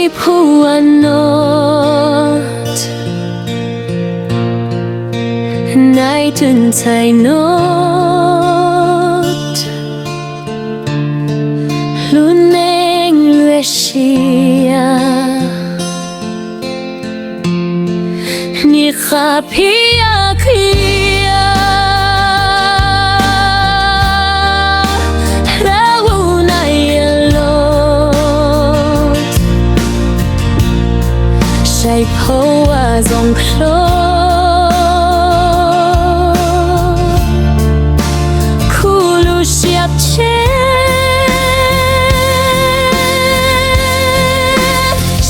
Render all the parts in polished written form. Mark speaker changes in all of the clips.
Speaker 1: puanot nay tun thai not luneng lue shia ni khapia khia chạy phâu à dòng khlo khu lu xiết chế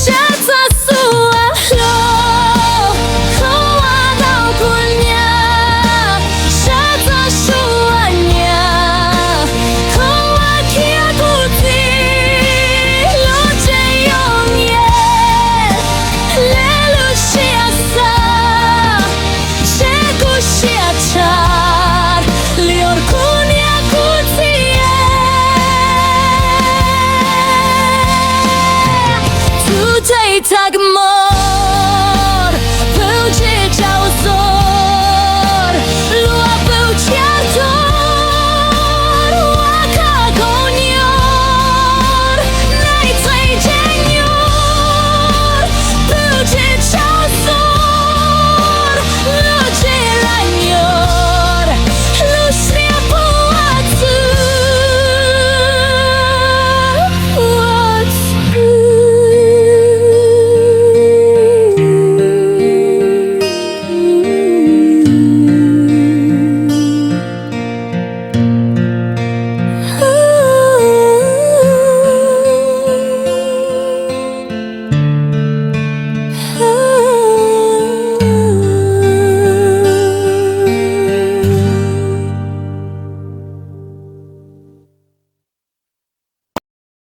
Speaker 1: chết ra su à lo khâu à đau cuốn nhà chết ra su à nhà khâu à kia cụ gì lo chạy yong ye tag mo